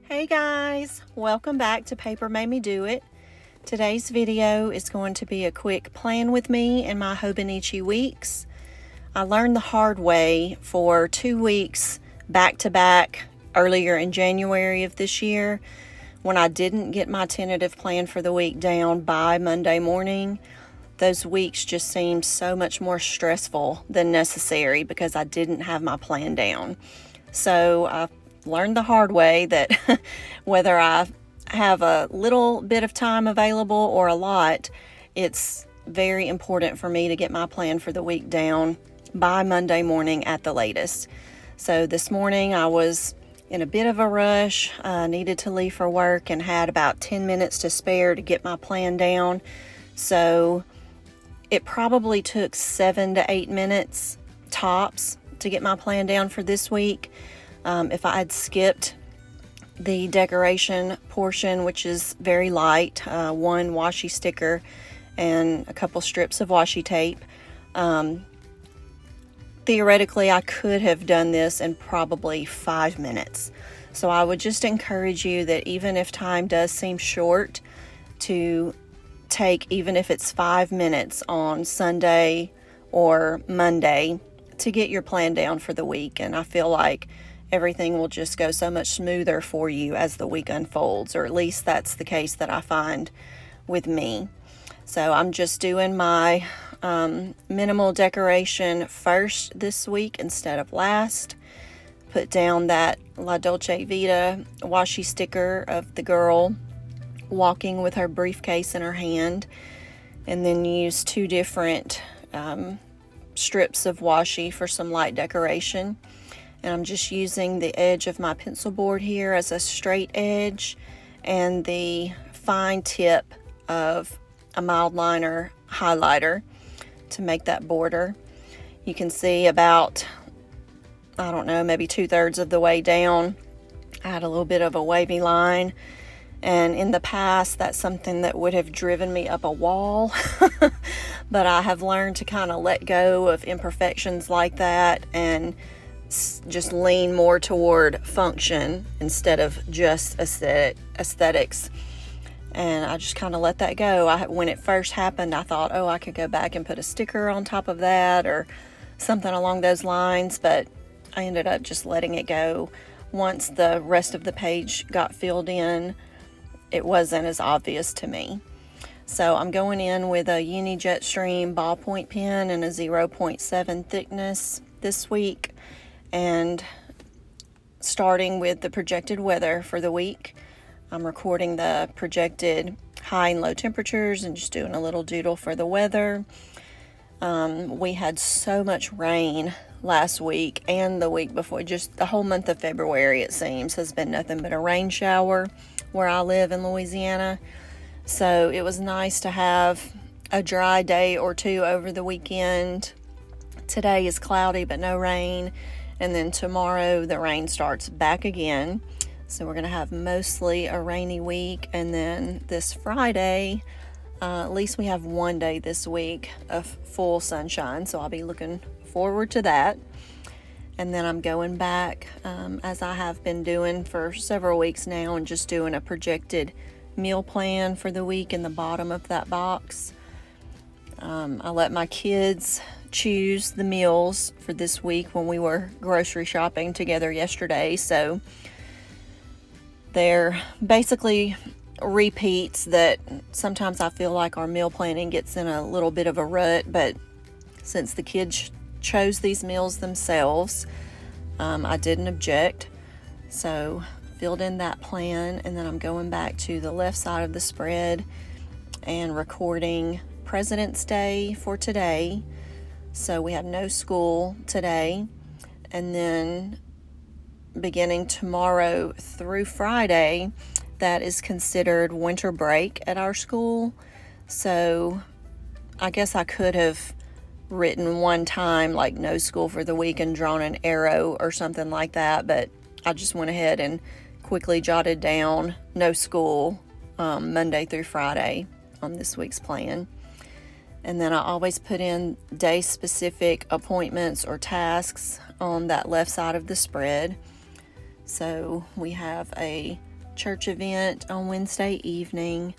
Hey guys, welcome back to Paper Made Me Do It. Today's video is going to be a quick plan with me in my Hobonichi Weeks. I learned the hard way for 2 weeks back to back earlier in January of this year when I didn't get my tentative plan for the week down by Monday morning. Those weeks just seemed so much more stressful than necessary because I didn't have my plan down. So I learned the hard way that whether I have a little bit of time available or a lot, it's very important for me to get my plan for the week down by Monday morning at the latest. So this morning I was in a bit of a rush. I needed to leave for work and had about 10 minutes to spare to get my plan down. So it probably took 7 to 8 minutes tops to get my plan down for this week. If I had skipped the decoration portion, which is very light, one washi sticker and a couple strips of washi tape, theoretically I could have done this in probably 5 minutes. So I would just encourage you that even if time does seem short, to take, even if it's 5 minutes on Sunday or Monday, to get your plan down for the week. And I feel like everything will just go so much smoother for you as the week unfolds, or at least that's the case that I find with me. So I'm just doing my minimal decoration first this week instead of last. Put down that La Dolce Vita washi sticker of the girl walking with her briefcase in her hand, and then use 2 different strips of washi for some light decoration. And I'm just using the edge of my pencil board here as a straight edge and the fine tip of a mild liner highlighter to make that border. You can see about, I don't know, maybe 2/3 of the way down, I had a little bit of a wavy line. And in the past, that's something that would have driven me up a wall. But I have learned to kind of let go of imperfections like that and just lean more toward function instead of just aesthetics. And I just kind of let that go. When it first happened, I thought, oh, I could go back and put a sticker on top of that or something along those lines, but I ended up just letting it go. Once the rest of the page got filled in, it wasn't as obvious to me. So I'm going in with a Uni Jetstream ballpoint pen and a 0.7 thickness this week, and starting with the projected weather for the week. I'm recording the projected high and low temperatures and just doing a little doodle for the weather. We had so much rain last week and the week before. Just the whole month of February, it seems, has been nothing but a rain shower where I live in Louisiana. So it was nice to have a dry day or two over the weekend. Today is cloudy but no rain. And then tomorrow the rain starts back again. So we're going to have mostly a rainy week. And then this Friday, at least we have one day this week of full sunshine. So I'll be looking forward to that. And then I'm going back, as I have been doing for several weeks now, and just doing a projected meal plan for the week in the bottom of that box. I let my kids choose the meals for this week when we were grocery shopping together yesterday. So they're basically repeats that sometimes I feel like our meal planning gets in a little bit of a rut, but since the kids chose these meals themselves, I didn't object. So filled in that plan, and then I'm going back to the left side of the spread and recording President's Day for today. So we have no school today, and then beginning tomorrow through Friday, that is considered winter break at our school. So I guess I could have written one time like no school for the week and drawn an arrow or something like that, but I just went ahead and quickly jotted down no school Monday through Friday on this week's plan. And then I always put in day-specific appointments or tasks on that left side of the spread. So we have a church event on Wednesday evening.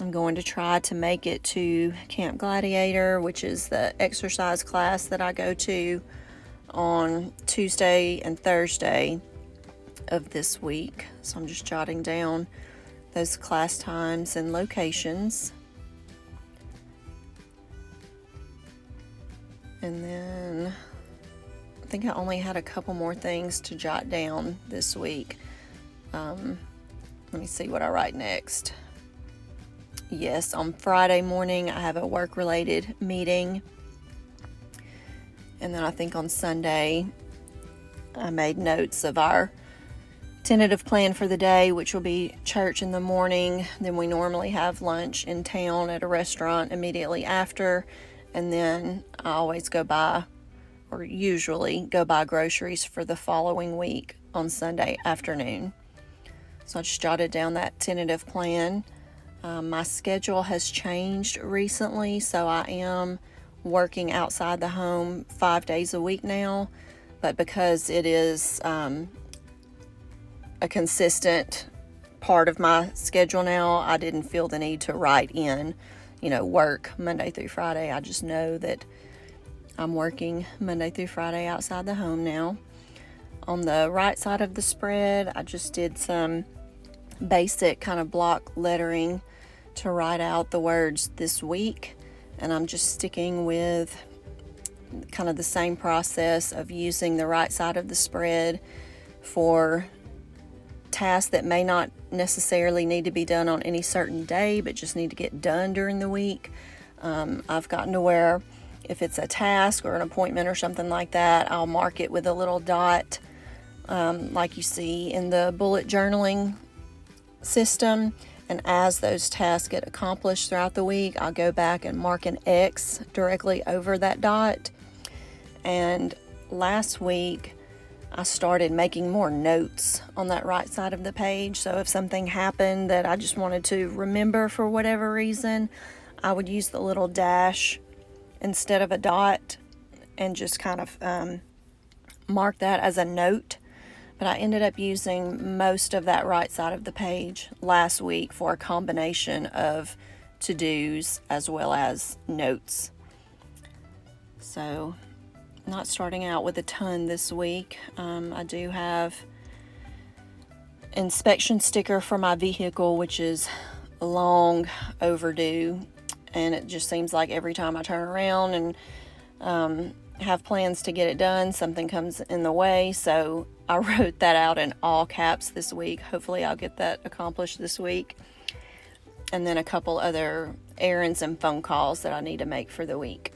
I'm going to try to make it to Camp Gladiator, which is the exercise class that I go to on Tuesday and Thursday of this week. So I'm just jotting down those class times and locations. And then I think I only had a couple more things to jot down this week. Let me see what I write next. Yes, on Friday morning I have a work-related meeting. And then I think on Sunday I made notes of our tentative plan for the day, which will be church in the morning. Then we normally have lunch in town at a restaurant immediately after. And then I always go by, or usually go buy groceries for the following week on Sunday afternoon. So I just jotted down that tentative plan. My schedule has changed recently, so I am working outside the home 5 days a week now. But because it is a consistent part of my schedule now, I didn't feel the need to write in, work Monday through Friday. I just know that I'm working Monday through Friday outside the home now. On the right side of the spread, I just did some basic kind of block lettering to write out the words this week, and I'm just sticking with kind of the same process of using the right side of the spread for tasks that may not necessarily need to be done on any certain day, but just need to get done during the week. I've gotten to where if it's a task or an appointment or something like that, I'll mark it with a little dot, like you see in the bullet journaling system. And as those tasks get accomplished throughout the week, I'll go back and mark an X directly over that dot. And last week, I started making more notes on that right side of the page. So if something happened that I just wanted to remember for whatever reason, I would use the little dash instead of a dot and just kind of mark that as a note. But I ended up using most of that right side of the page last week for a combination of to-dos as well as notes. So not starting out with a ton this week. I do have inspection sticker for my vehicle, which is long overdue, and it just seems like every time I turn around and have plans to get it done, something comes in the way. So I wrote that out in all caps this week. Hopefully I'll get that accomplished this week. And then a couple other errands and phone calls that I need to make for the week.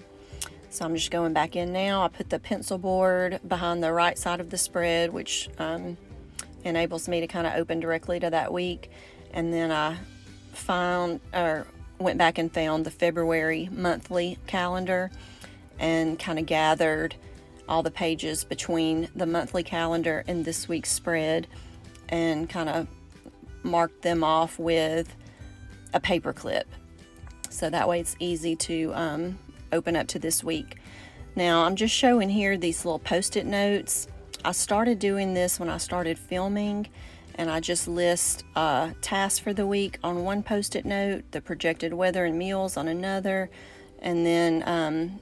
So I'm just going back in now. I put the pencil board behind the right side of the spread, which enables me to kind of open directly to that week. And then I went back and found the February monthly calendar and kind of gathered all the pages between the monthly calendar and this week's spread and kind of marked them off with a paper clip. So that way it's easy to open up to this week. Now I'm just showing here these little post-it notes. I started doing this when I started filming, and I just list tasks for the week on one post-it note, the projected weather and meals on another, and then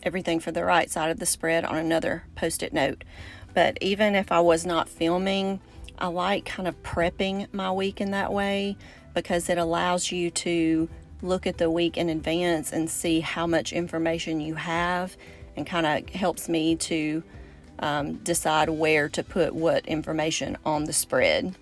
everything for the right side of the spread on another post-it note. But even if I was not filming, I like kind of prepping my week in that way, because it allows you to look at the week in advance and see how much information you have, and kind of helps me to decide where to put what information on the spread.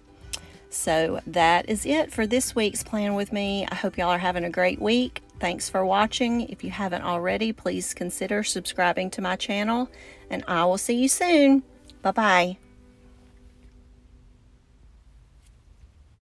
So that is it for this week's Plan With Me. I hope y'all are having a great week. Thanks for watching. If you haven't already, please consider subscribing to my channel, and I will see you soon. Bye-bye.